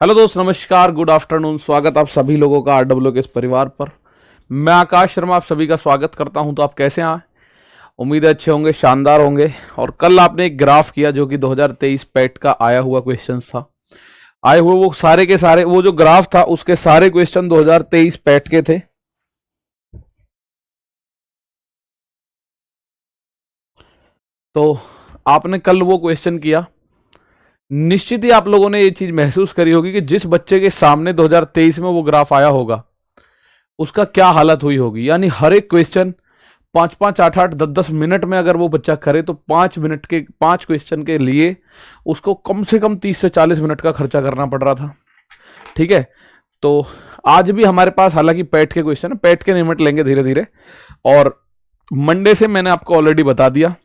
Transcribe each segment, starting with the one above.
Hello दोस्त, नमस्कार, good afternoon. स्वागत आप सभी लोगों का आरडब्ल्यू के इस परिवार पर। मैं आकाश शर्मा आप सभी का स्वागत करता हूं। तो आप कैसे हैं? उम्मीद है अच्छे होंगे, शानदार होंगे। और कल आपने एक ग्राफ किया जो कि 2023 पैट का आया हुआ क्वेश्चन था। आए हुए वो सारे के सारे, वो जो ग्राफ था उसके सारे क्वेश्चन 2023 पैट के थे। तो आपने कल वो क्वेश्चन किया। निश्चित ही आप लोगों ने ये चीज महसूस करी होगी कि जिस बच्चे के सामने 2023 में वो ग्राफ आया होगा उसका क्या हालत हुई होगी। यानी हर एक क्वेश्चन 5-5, 8-8, 10-10 मिनट में अगर वो बच्चा करे तो 5 मिनट के 5 क्वेश्चन के लिए उसको कम से कम 30 से 40 मिनट का खर्चा करना पड़ रहा था। ठीक है, तो आज भी हमारे पास हालांकि पैट के क्वेश्चन है, पैट के निमट लेंगे धीरे धीरे। और मंडे से मैंने आपको ऑलरेडी बता दिया,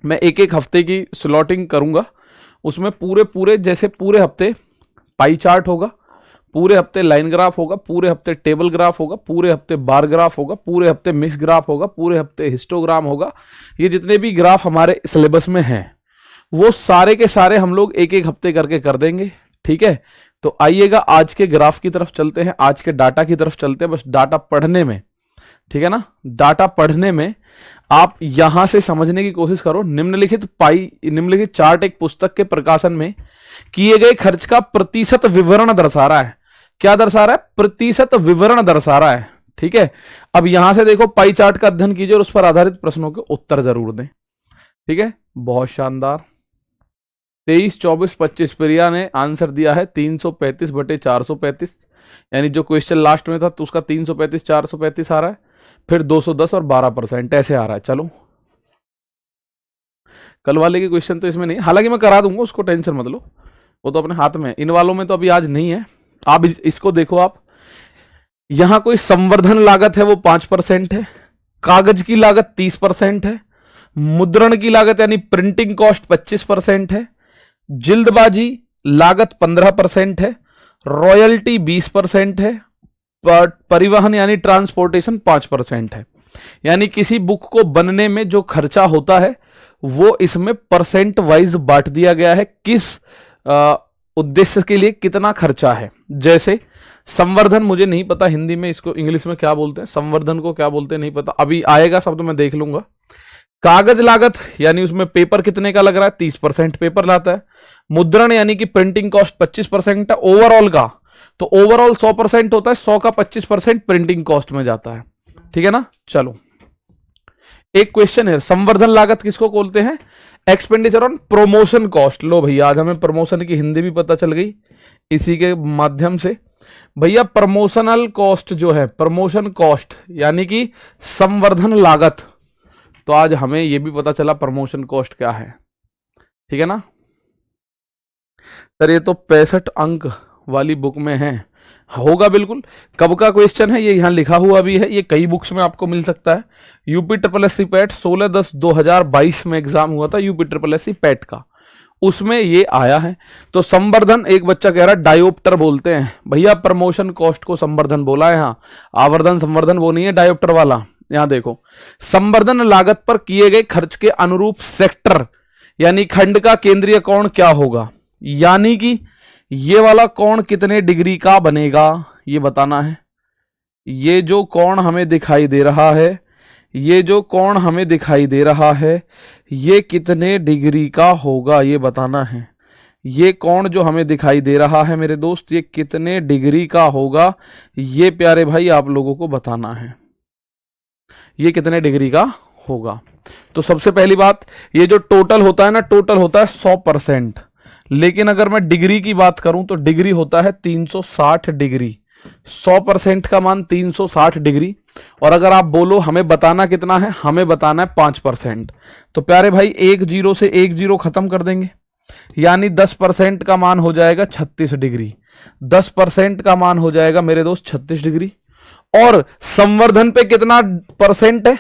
मैं एक एक हफ्ते की स्लॉटिंग करूंगा। उसमें पूरे पूरे जैसे पूरे हफ्ते पाई चार्ट होगा, पूरे हफ्ते लाइन ग्राफ होगा, पूरे हफ्ते टेबल ग्राफ होगा, पूरे हफ्ते बार ग्राफ होगा, पूरे हफ्ते मिक्स ग्राफ होगा, पूरे हफ्ते हिस्टोग्राम होगा। ये जितने भी ग्राफ हमारे सिलेबस में हैं वो सारे के सारे हम लोग एक एक हफ्ते करके कर देंगे। ठीक है, तो आइएगा आज के ग्राफ की तरफ चलते हैं, आज के डाटा की तरफ चलते हैं। बस डाटा पढ़ने में, ठीक है ना, डाटा पढ़ने में आप यहां से समझने की कोशिश करो। निम्नलिखित चार्ट एक पुस्तक के प्रकाशन में किए गए खर्च का प्रतिशत विवरण दर्शा रहा है। क्या दर्शा रहा है? प्रतिशत विवरण दर्शा रहा है। ठीक है, अब यहां से देखो, पाई चार्ट का अध्ययन कीजिए और उस पर आधारित प्रश्नों के उत्तर जरूर दें। ठीक है, बहुत शानदार। 23, 24, 25 प्रिया ने आंसर दिया है 335/435। यानी जो क्वेश्चन लास्ट में था तो उसका 335, 435 आ रहा है, फिर 210 और 12% ऐसे आ रहा है। चलो, कल वाले के क्वेश्चन तो इसमें नहीं, हालांकि मैं करा दूंगा, उसको टेंशन मत लो, वो तो अपने हाथ में। इन वालों में तो अभी आज नहीं है। आप इसको देखो, आप यहां कोई संवर्धन लागत है वो 5% है, कागज की लागत 30% है, मुद्रण की लागत यानी प्रिंटिंग कॉस्ट 25% है, जिल्दबाजी लागत 15% है, रॉयल्टी 20% है, परिवहन यानी ट्रांसपोर्टेशन 5% है। यानी किसी बुक को बनने में जो खर्चा होता है वो इसमें परसेंट वाइज बांट दिया गया है, किस उद्देश्य के लिए कितना खर्चा है। जैसे संवर्धन, मुझे नहीं पता हिंदी में इसको, इंग्लिश में क्या बोलते हैं, संवर्धन को क्या बोलते हैं नहीं पता, अभी आएगा शब्द मैं देख लूंगा। कागज लागत यानी उसमें पेपर कितने का लग रहा है, 30% पेपर लाता है। मुद्रण यानी कि प्रिंटिंग कॉस्ट 25% है ओवरऑल का, तो ओवरऑल 100% होता है, 100 का 25% प्रिंटिंग कॉस्ट में जाता है। ठीक है ना। चलो, एक क्वेश्चन है, संवर्धन लागत किसको बोलते हैं? Expenditure on promotion cost. लो भैया, आज हमें प्रमोशन की हिंदी भी पता चल गई इसी के माध्यम से। भैया प्रमोशनल कॉस्ट जो है, प्रमोशन कॉस्ट यानी कि संवर्धन लागत, तो आज हमें यह भी पता चला प्रमोशन कॉस्ट क्या है। ठीक है ना सर, ये तो 65 अंक वाली बुक में है, होगा बिल्कुल। कब का क्वेश्चन है ये यहां लिखा हुआ भी है, ये कई बुक्स में आपको मिल सकता है। यूपी SSC पैट 16/10/2022 में एग्जाम हुआ था यूपी SSC पैट का, उसमें ये आया है। तो संवर्धन, एक बच्चा कह रहा है डायोप्टर बोलते हैं, भैया प्रमोशन कॉस्ट को संवर्धन बोला है। यहाँ आवर्धन संवर्धन वो नहीं है डायोप्टर वाला। यहां देखो, संवर्धन लागत पर किए गए खर्च के अनुरूप सेक्टर यानी खंड का केंद्रीय कोण क्या होगा, यानी कि ये वाला कोण कितने डिग्री का बनेगा ये बताना है। ये जो कोण हमें दिखाई दे रहा है, ये जो कोण हमें दिखाई दे रहा है, ये कितने डिग्री का होगा ये बताना है। ये कोण जो हमें दिखाई दे रहा है मेरे दोस्त, ये कितने डिग्री का होगा ये प्यारे भाई आप लोगों को बताना है, ये कितने डिग्री का होगा। तो सबसे पहली बात, ये जो टोटल होता है ना, टोटल होता है 100%, लेकिन अगर मैं डिग्री की बात करूं तो डिग्री होता है 360 डिग्री। 100% का मान 360 डिग्री। और अगर आप बोलो हमें बताना कितना है, हमें बताना है 5%, तो प्यारे भाई 1 0 से 1 0 खत्म कर देंगे, यानी 10% का मान हो जाएगा 36 डिग्री। 10% का मान हो जाएगा मेरे दोस्त 36 डिग्री। और संवर्धन पे कितना परसेंट है,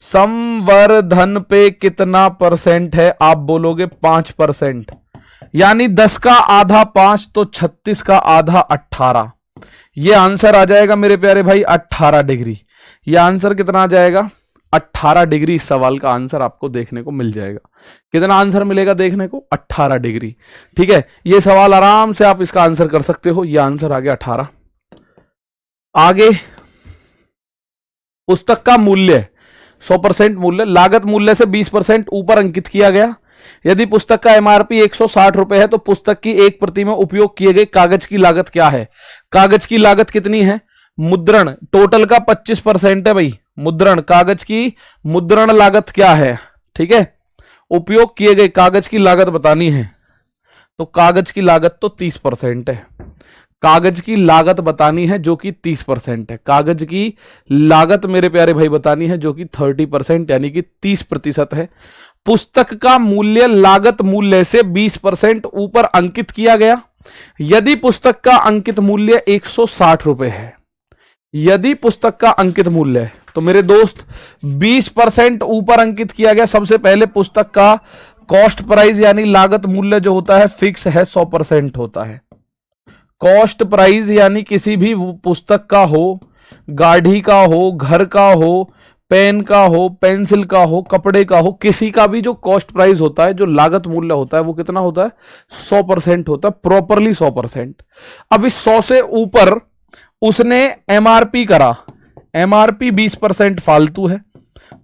संवर्धन पे कितना परसेंट है, आप बोलोगे 5%, यानी 10 का आधा 5, तो 36 का आधा 18। ये आंसर आ जाएगा मेरे प्यारे भाई 18 डिग्री। ये आंसर कितना आ जाएगा, 18 डिग्री इस सवाल का आंसर आपको देखने को मिल जाएगा। कितना आंसर मिलेगा देखने को? 18 डिग्री। ठीक है, ये सवाल आराम से आप इसका आंसर कर सकते हो। ये आंसर आ गया 18। आगे, पुस्तक का मूल्य 100% मूल्य लागत मूल्य से 20% ऊपर अंकित किया गया। यदि पुस्तक का एमआरपी 160 रुपए है तो पुस्तक की एक प्रति में उपयोग किए गए कागज की लागत क्या है? कागज की लागत कितनी है? मुद्रण टोटल का 25% है भाई। मुद्रण, कागज की मुद्रण लागत क्या है? ठीक है, उपयोग किए गए कागज की लागत बतानी है तो कागज की लागत तो 30% है। कागज की लागत बतानी है जो कि 30% है। कागज की लागत मेरे प्यारे भाई बतानी है जो कि 30% यानी कि 30% है। पुस्तक का मूल्य लागत मूल्य से 20% ऊपर अंकित किया गया। यदि पुस्तक का अंकित मूल्य 160 रुपए है, यदि पुस्तक का अंकित मूल्य है तो मेरे दोस्त 20% ऊपर अंकित किया गया। सबसे पहले पुस्तक का कॉस्ट प्राइस यानी लागत मूल्य जो होता है फिक्स है, 100% होता है। कॉस्ट प्राइस यानी किसी भी पुस्तक का हो, गाड़ी का हो, घर का हो, पेन का हो, पेंसिल का हो, कपड़े का हो, किसी का भी जो कॉस्ट प्राइस होता है, जो लागत मूल्य होता है वो कितना होता है? 100% होता है, प्रॉपरली 100%। अब इस 100 से ऊपर उसने एमआरपी करा, एमआरपी 20% फालतू है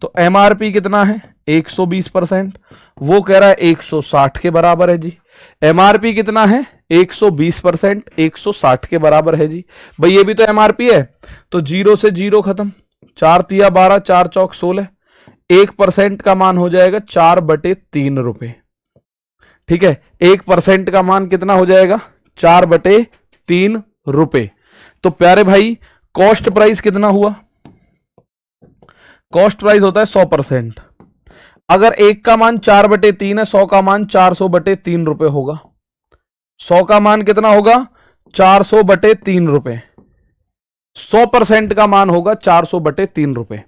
तो एमआरपी कितना है? 120%। वो कह रहा है 160 के बराबर है जी। एमआरपी कितना है? 120%, 160 के बराबर है जी। भाई ये भी तो एमआरपी है तो 0 से 0 खत्म। 4 तिया 12, 4 चौक 16। 1% का मान हो जाएगा 4/3 रुपए। ठीक है, 1% का मान कितना हो जाएगा? 4/3 रुपए। तो प्यारे भाई कॉस्ट प्राइस कितना हुआ? कॉस्ट प्राइस होता है 100%। अगर 1 का मान 4/3 है, 100 का मान 400/3 रुपए होगा। 100 का मान कितना होगा? 400/3 रुपए। 100% का मान होगा 400/3 रुपए।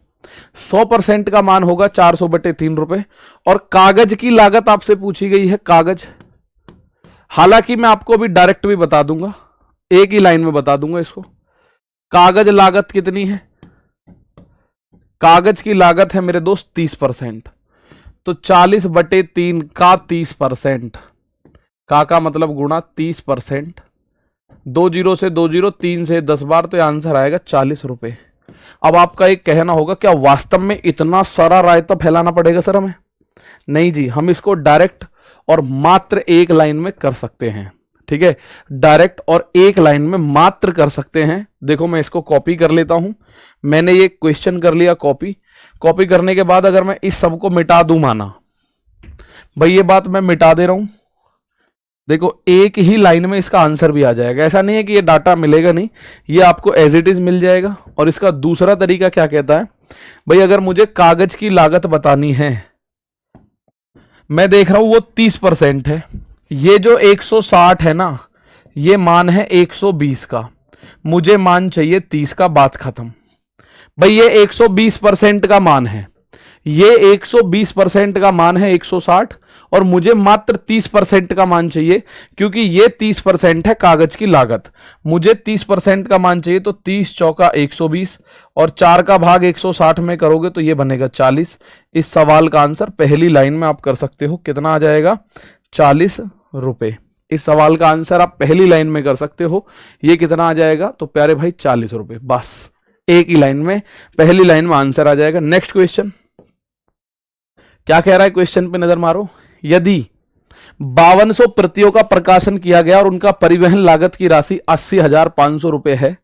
100% का मान होगा 400/3 रुपए। और कागज की लागत आपसे पूछी गई है, कागज। हालांकि मैं आपको अभी डायरेक्ट भी बता दूंगा, एक ही लाइन में बता दूंगा इसको। कागज लागत कितनी है? कागज की लागत है मेरे दोस्त 30%। तो 40/3 का 30%, का मतलब गुणा 30%। 2 0 से 2 0, 3 से 10 बार, तो आंसर आएगा 40 रुपए। अब आपका एक कहना होगा क्या वास्तव में इतना सारा रायता फैलाना पड़ेगा सर हमें? नहीं जी, हम इसको डायरेक्ट और मात्र एक लाइन में कर सकते हैं। ठीक है, डायरेक्ट और एक लाइन में मात्र कर सकते हैं। देखो मैं इसको कॉपी कर लेता हूं। मैंने ये क्वेश्चन कर लिया कॉपी। कॉपी करने के बाद अगर मैं इस सब को मिटा दूं, माना भाई ये बात मैं मिटा दे रहा हूं, देखो एक ही लाइन में इसका आंसर भी आ जाएगा। ऐसा नहीं है कि ये डाटा मिलेगा नहीं, ये आपको एज इट इज मिल जाएगा। और इसका दूसरा तरीका क्या कहता है? भाई अगर मुझे कागज की लागत बतानी है, मैं देख रहा हूं वो 30% है। ये जो 160 है ना, ये मान है 120 का, मुझे मान चाहिए 30 का, बात खत्म। भाई ये 120% का मान है, ये 120% का मान है 160, और मुझे मात्र 30% का मान चाहिए, क्योंकि ये 30% है कागज की लागत। मुझे 30% का मान चाहिए, तो 30 चौका 120 और 4 का भाग 160 में करोगे तो ये बनेगा 40। इस सवाल का आंसर पहली लाइन में आप कर सकते हो, कितना आ जाएगा? 40 रुपए। इस सवाल का आंसर आप पहली लाइन में कर सकते हो, ये कितना आ जाएगा? तो प्यारे भाई 40 रुपए। बस एक ही लाइन में, पहली लाइन में आंसर आ जाएगा। नेक्स्ट क्वेश्चन क्या कह रहा है? क्वेश्चन पे नजर मारो। यदि 5200 प्रतियों का प्रकाशन किया गया और उनका परिवहन लागत की राशि 80,500 रुपए है,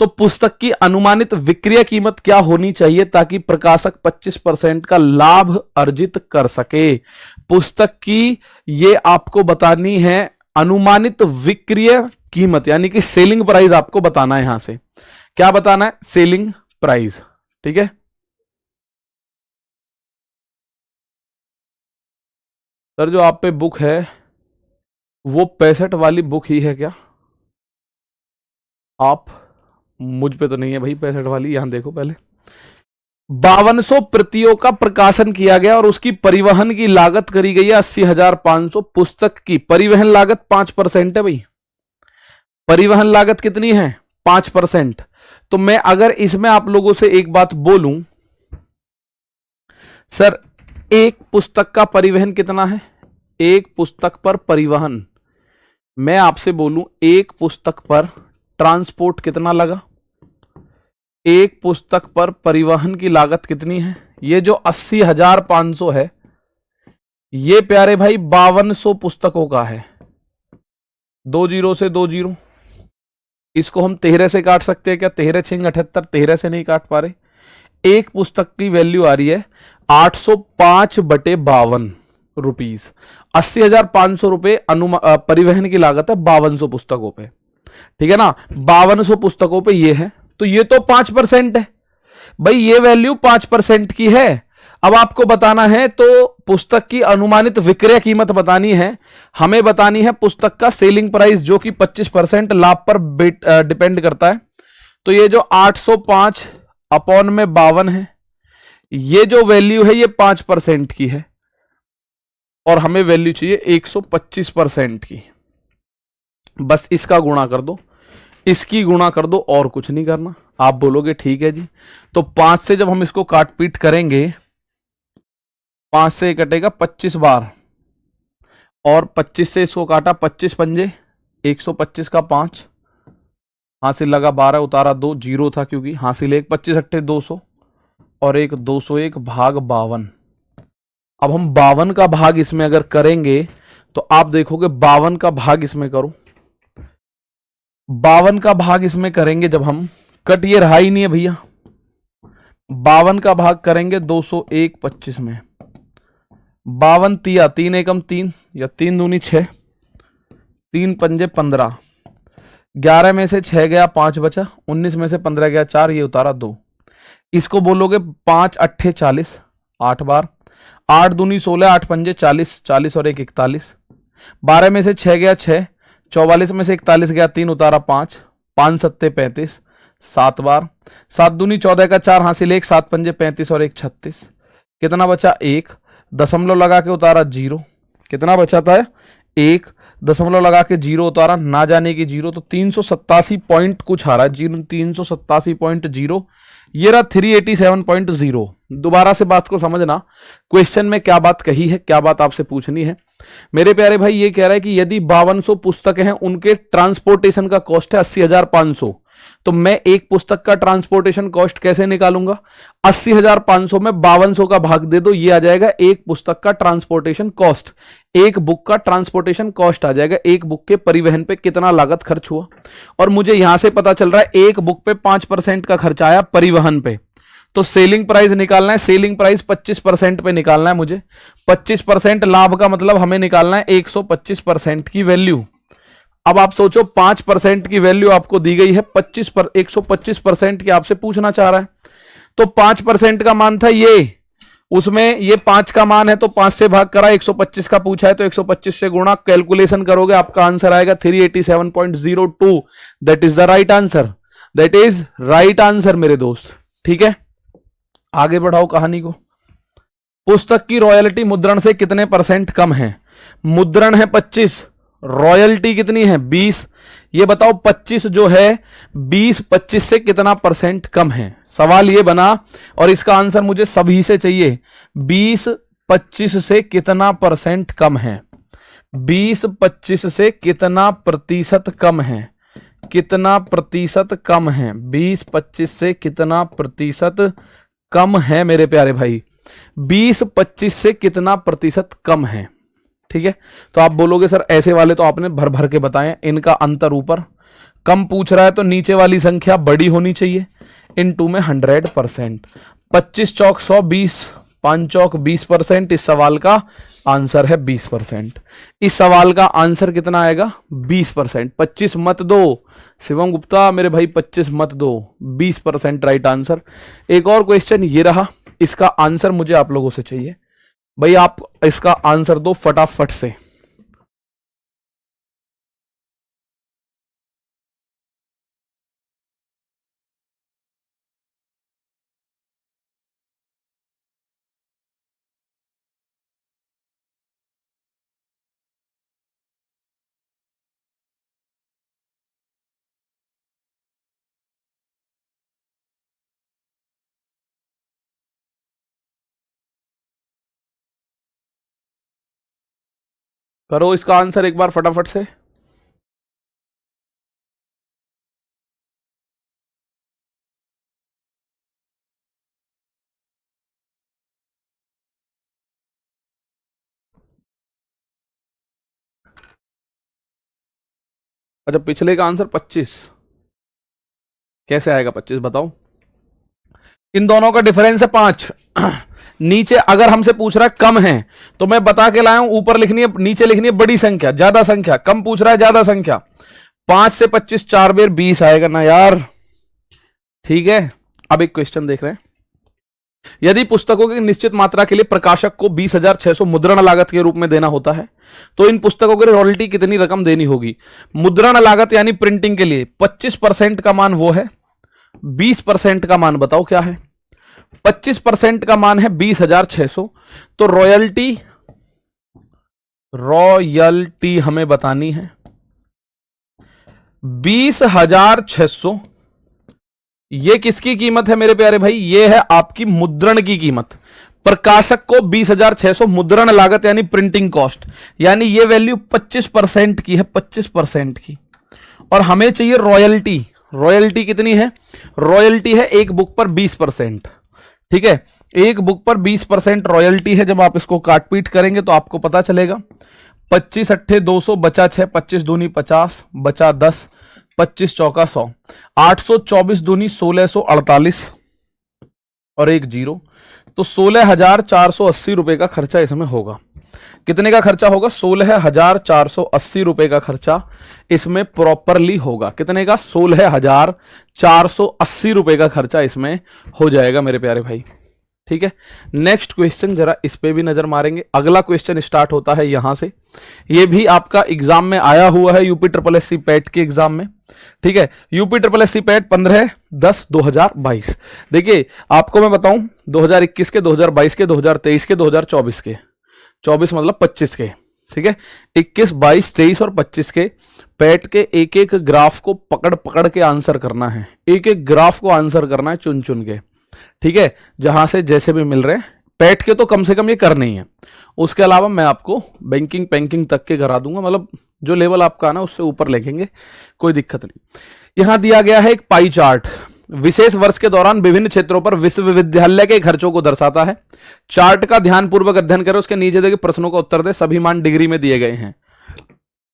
तो पुस्तक की अनुमानित विक्रय कीमत क्या होनी चाहिए ताकि प्रकाशक 25% का लाभ अर्जित कर सके? पुस्तक की ये आपको बतानी है अनुमानित विक्रय कीमत, यानी कि सेलिंग प्राइस आपको बताना है। यहां से क्या बताना है? Selling price. ठीक है सर, जो आप पे बुक है वो 65 वाली बुक ही है क्या? आप, मुझ पे तो नहीं है भाई 65 वाली। यहां देखो पहले, 5200 प्रतियों का प्रकाशन किया गया और उसकी परिवहन की लागत करी गई है 80,500। पुस्तक की परिवहन लागत 5% है भाई। परिवहन लागत कितनी है? 5%। तो मैं अगर इसमें आप लोगों से एक बात बोलूं, सर एक पुस्तक का परिवहन कितना है? एक पुस्तक पर परिवहन, मैं आपसे बोलूं एक पुस्तक पर ट्रांसपोर्ट कितना लगा? एक पुस्तक पर परिवहन की लागत कितनी है? ये जो 80,500 है, ये प्यारे भाई 5200 पुस्तकों का है। 20 से 20, इसको हम 13 से काट सकते हैं क्या? 13 छिंग 78, 13 से नहीं काट पा रहे। एक पुस्तक की वैल्यू आ रही है 805/52 रुपीज। 80,500 रुपए परिवहन की लागत है 5200 पुस्तकों पे, ठीक है ना? 5200 पुस्तकों पे ये है, तो ये तो 5% है भाई, ये वैल्यू 5% की है। अब आपको बताना है तो पुस्तक की अनुमानित विक्रय कीमत बतानी है, हमें बतानी है पुस्तक का सेलिंग प्राइस जो कि 25% लाभ पर डिपेंड करता है। तो ये जो 805 अपॉन में 52 है, ये जो वैल्यू है ये 5% की है, और हमें वैल्यू चाहिए 125% की। बस इसका गुणा कर दो, इसकी गुणा कर दो, और कुछ नहीं करना। आप बोलोगे ठीक है जी, तो 5 से जब हम इसको काट पीट करेंगे, 5 से कटेगा 25 बार, और 25 से इसको काटा, 25 पंजे 125 का 5, हासिल लगा 12, उतारा 2, जीरो था क्योंकि हासिल 1, 25 अट्ठे 200, और एक 201 भाग 52। अब हम 52 का भाग इसमें अगर करेंगे तो आप देखोगे 52 का भाग इसमें करो, 52 का भाग इसमें करेंगे जब हम, कट ये रहा ही नहीं है भैया, 52 का भाग करेंगे 201 25 में, 52 तिया 3 एकम 3 या 3 दूनी 6, 3 पंजे 15, 11 में से 6 गया 5 बचा, 19 में से 15 गया 4, ये उतारा 2। इसको बोलोगे 5 अट्ठे 40, 8 बार, 8 दूनी 16, 8 पंजे 40, 40 और 1 41, 12 में से 6 गया 6, 44 में से 41 गया 3, उतारा 5, 5 सत्ते 35, 7 बार, 7 दूनी 14 का 4, हासिल 1, 7 पंजे 35 और 1 36, कितना बचा 1, दशमलव लगा के उतारा 0, कितना बचाता है 1, दशमलव लगा के 0 उतारा, ना जाने की 0, तो 387 पॉइंट कुछ आ रहा है, 387.0, ये रहा 387.0। दोबारा से बात को समझना, क्वेश्चन में क्या बात कही है, क्या बात आपसे पूछनी है। मेरे प्यारे भाई ये कह रहा है कि यदि 5200 पुस्तक हैं, उनके ट्रांसपोर्टेशन का कॉस्ट है 80,500, तो मैं एक पुस्तक का ट्रांसपोर्टेशन कॉस्ट कैसे निकालूंगा? 80,500 में 5200 का भाग दे दो, ये आ जाएगा एक पुस्तक का ट्रांसपोर्टेशन कॉस्ट, एक बुक का ट्रांसपोर्टेशन कॉस्ट आ जाएगा, एक बुक के परिवहन पे कितना लागत खर्च हुआ। और मुझे यहां से पता चल रहा है एक बुक पे 5% का खर्च आया परिवहन पे, तो सेलिंग प्राइस निकालना है, सेलिंग प्राइस 25% पे निकालना है मुझे। 25% लाभ का मतलब हमें निकालना है 125% की वैल्यू। अब आप सोचो 5% की वैल्यू आपको दी गई है, 125% की आपसे पूछना चाह रहा है, तो 5% का मान था ये, उसमें ये 5 का मान है तो 5 से भाग करा, 125 का पूछा है तो 125 से गुणा, कैलकुलेशन करोगे आपका आंसर आएगा 387.02। That is the right answer, that is right answer मेरे दोस्त। ठीक है, आगे बढ़ाओ कहानी को। पुस्तक की रॉयल्टी मुद्रण से कितने % कम है? मुद्रण है 25, रॉयल्टी कितनी है 20, ये बताओ 25 जो है 20-25 से कितना % कम है? सवाल ये बना, और इसका आंसर मुझे सभी से चाहिए। 20-25 से कितना % कम है? 20-25 से कितना प्रतिशत कम है? कितना प्रतिशत कम है? 20-25 से कितना प्रतिशत कम है मेरे प्यारे भाई? 20-25 से कितना प्रतिशत कम है? ठीक है, तो आप बोलोगे सर ऐसे वाले तो आपने भर भर के बताए, इनका अंतर ऊपर कम पूछ रहा है तो नीचे वाली संख्या बड़ी होनी चाहिए, इनटू में 100%। 25 चौक 100, 20 5 चौक 20%। इस सवाल का आंसर है 20%। इस सवाल का आंसर कितना आएगा? 20%। 25 मत दो शिवम गुप्ता मेरे भाई, 25 मत दो, 20% राइट आंसर। एक और क्वेश्चन ये रहा, इसका आंसर मुझे आप लोगों से चाहिए भाई, आप इसका आंसर दो फटाफट से। करो इसका आंसर एक बार फटाफट से। अच्छा, पिछले का आंसर 25। कैसे आएगा 25 बताओ। इन दोनों का डिफरेंस है 5। नीचे अगर हमसे पूछ रहा है कम है तो मैं बता के लाया हूं, ऊपर लिखनी है, नीचे लिखनी है बड़ी संख्या, ज्यादा संख्या। कम पूछ रहा है ज्यादा संख्या। 5 से 25 4 बेर 20 आएगा ना यार। ठीक है, अब एक क्वेश्चन देख रहे हैं। यदि पुस्तकों की निश्चित मात्रा के लिए प्रकाशक को 20,600 मुद्रण लागत के रूप में देना होता है तो इन पुस्तकों के लिए रॉयल्टी कितनी रकम देनी होगी। मुद्रण लागत यानी प्रिंटिंग के लिए 25% का मान वो है, 20% का मान बताओ क्या है। 25% का मान है 20,600, तो रॉयल्टी हमें बतानी है 20,600। ये किसकी कीमत है मेरे प्यारे भाई, ये है आपकी मुद्रण की कीमत। प्रकाशक को 20,600 मुद्रण लागत यानी प्रिंटिंग कॉस्ट, यानी ये वैल्यू 25% की है, 25% की। और हमें चाहिए रॉयल्टी। रॉयल्टी कितनी है, रॉयल्टी है एक बुक पर 20%। ठीक है, एक बुक पर 20% रॉयल्टी है। जब आप इसको काट पीट करेंगे तो आपको पता चलेगा 25 अट्ठे 200 बचा 6, 25 दूनी 50 बचा 10, 25 चौका 100, 824 दूनी 1648 और एक जीरो, तो 16,480 रुपए का खर्चा इसमें होगा। कितने का खर्चा होगा, 16,480 रुपए का खर्चा इसमें प्रॉपरली होगा। कितने का, 16,480 रुपए का खर्चा इसमें हो जाएगा मेरे प्यारे भाई। ठीक है, नेक्स्ट क्वेश्चन जरा इस पे भी नजर मारेंगे। अगला क्वेश्चन स्टार्ट होता है यहां से। ये भी आपका एग्जाम में आया हुआ है, UP triple S C PET के एग्जाम में। ठीक है, UP triple S C PET 15/10/2022। देखिए आपको मैं बताऊं 2021 के, 2022 के, 2023 के, 2024 के, 24 मतलब 25 के। ठीक है, 21, 22, 23 और 25 के पैट के एक एक ग्राफ को पकड़ पकड़ के आंसर करना है। एक एक ग्राफ को आंसर करना है चुन चुन के। ठीक है, जहां से जैसे भी मिल रहे हैं। पैट के तो कम से कम ये करने ही है, उसके अलावा मैं आपको बैंकिंग तक के करा दूंगा, मतलब जो लेवल आपका है ना उससे ऊपर लिखेंगे, कोई दिक्कत नहीं। यहां दिया गया है एक पाई चार्ट, विशेष वर्ष के दौरान विभिन्न क्षेत्रों पर विश्वविद्यालय के खर्चों को दर्शाता है। चार्ट का ध्यानपूर्वक अध्ययन करें, उसके नीचे देखिए प्रश्नों का उत्तर दे। सभी मान डिग्री में दिए गए हैं।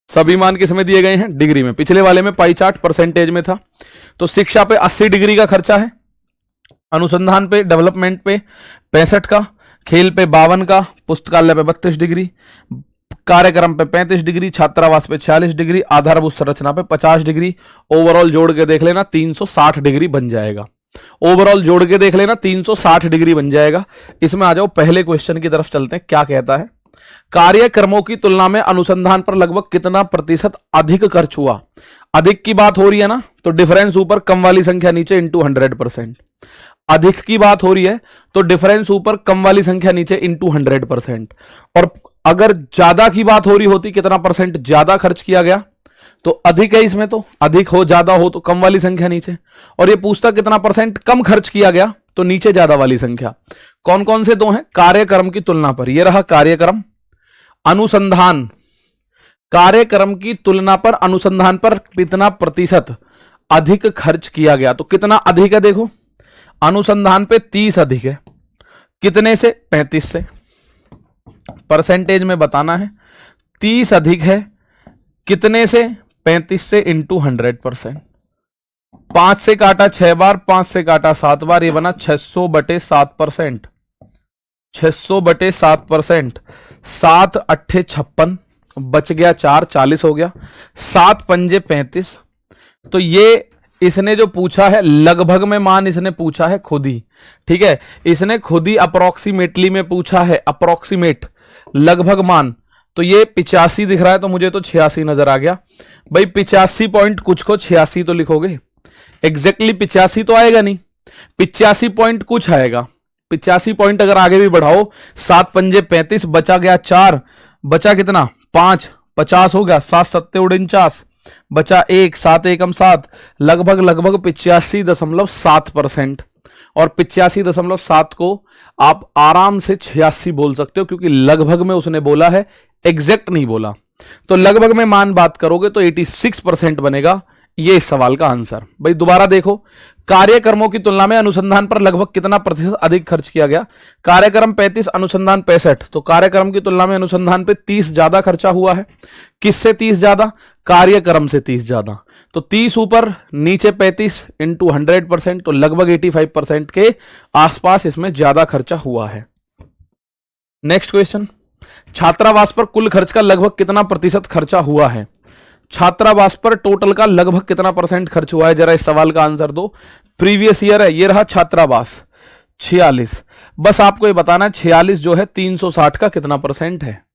सभी मान किस में दिए गए हैं, डिग्री में। पिछले वाले में पाई चार्ट परसेंटेज में था। तो शिक्षा पे 80 डिग्री का खर्चा है, अनुसंधान पे डेवलपमेंट पे 65 का, खेल पे 52 का, पुस्तकालय पे 32 डिग्री, कार्यक्रम पे 35 डिग्री, छात्रावास पे 46 डिग्री, आधारभूत संरचना पे 50 डिग्री। ओवरऑल जोड़ के देख लेना 360 डिग्री बन जाएगा। ओवरऑल जोड़ के देख लेना 360 डिग्री बन जाएगा। इसमें आ जाओ, पहले क्वेश्चन की तरफ चलते हैं। क्या कहता है, कार्यक्रमों की तुलना में अनुसंधान पर लगभग कितना प्रतिशत अधिक खर्च हुआ। अधिक की बात हो रही है ना, तो डिफरेंस ऊपर, कम वाली संख्या नीचे, इंटू 100%। अधिक की बात हो रही है तो डिफरेंस ऊपर, कम वाली संख्या नीचे, इंटू 100%। और अगर ज्यादा की बात हो रही होती, कितना परसेंट ज्यादा खर्च किया गया, तो अधिक है इसमें, तो अधिक हो ज्यादा हो तो कम वाली संख्या नीचे। और ये पूछता कितना परसेंट कम खर्च किया गया, तो नीचे ज्यादा वाली संख्या। कौन कौन से दो हैं, कार्यक्रम की तुलना पर, ये रहा कार्यक्रम, अनुसंधान। कार्यक्रम की तुलना पर अनुसंधान पर कितना प्रतिशत अधिक खर्च किया गया, तो कितना अधिक है देखो, अनुसंधान पे 30 अधिक है। कितने से, 35 से। परसेंटेज में बताना है, 30 अधिक है कितने से, 35 से, इंटू 100%। 5 से काटा 6 बार, 5 से काटा 7 बार, ये बना 600/7%। 600/7%। 7 अट्ठे 56, बच गया 4, 40 हो गया। 7 पंजे 35। तो ये इसने जो पूछा है लगभग में मान इसने पूछा है खुद ही। ठीक है, इसने खुद ही अप्रोक्सीमेटली में पूछा है, अप्रोक्सीमेट लगभग मान। तो ये 85 दिख रहा है, तो मुझे तो 86 नजर आ गया भाई। 85 पॉइंट कुछ को 86 तो लिखोगे, एग्जैक्टली 85 तो आएगा नहीं, 85 पॉइंट कुछ आएगा। 85 पॉइंट अगर आगे भी बढ़ाओ, 7 पंजे 35, बचा गया 4, बचा कितना 5, 50 हो गया। 7 सत्ते 49, बचा 1, 7 एकम 7, लगभग 85.7%। और 85.7 को आप आराम से 86 बोल सकते हो, क्योंकि लगभग में उसने बोला है, एग्जैक्ट नहीं बोला। तो लगभग में मान बात करोगे तो 86% बनेगा ये इस सवाल का आंसर। भाई दोबारा देखो, कार्यक्रमों की तुलना में अनुसंधान पर लगभग कितना प्रतिशत अधिक खर्च किया गया? कार्यक्रम 35, अनुसंधान 65। तो कार्यक्रम की तुलना में अनुसंधान पे 30 ज्यादा खर्चा हुआ है। किससे 30 ज्यादा? कार्यक्रम से 30 ज्यादा। तो 30 ऊपर नीचे 35 इंटू 100%, तो लगभग 85% के आसपास इसमें ज्यादा खर्चा हुआ है। नेक्स्ट क्वेश्चन, छात्रावास पर कुल खर्च का लगभग कितना प्रतिशत खर्चा हुआ है? छात्रावास पर टोटल का लगभग कितना परसेंट खर्च हुआ है? जरा इस सवाल का आंसर दो। प्रीवियस ईयर है, ये रहा छात्रावास 46। बस आपको ये बताना है 46 जो है 360 का कितना परसेंट है।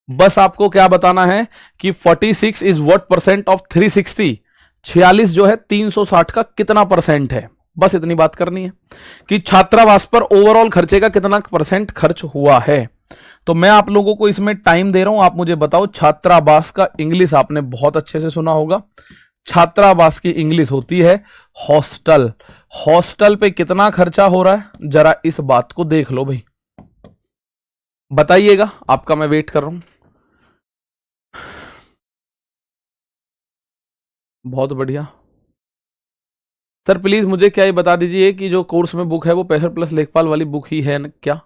बस आपको क्या बताना है कि 46 इज व्हाट परसेंट ऑफ 360। 46 जो है 360 का कितना परसेंट है, बस इतनी बात करनी है कि छात्रावास पर ओवरऑल खर्चे का कितना परसेंट खर्च हुआ है। तो मैं आप लोगों को इसमें टाइम दे रहा हूं, आप मुझे बताओ छात्रावास का इंग्लिश आपने बहुत अच्छे से सुना होगा। छात्रावास की इंग्लिश होती है हॉस्टल। हॉस्टल पे कितना खर्चा हो रहा है, जरा इस बात को देख लो भाई, बताइएगा, आपका मैं वेट कर रहा हूं। बहुत बढ़िया सर, प्लीज मुझे क्या ये बता दीजिए कि जो कोर्स में बुक है वो पैसर प्लस लेखपाल वाली बुक ही है न क्या?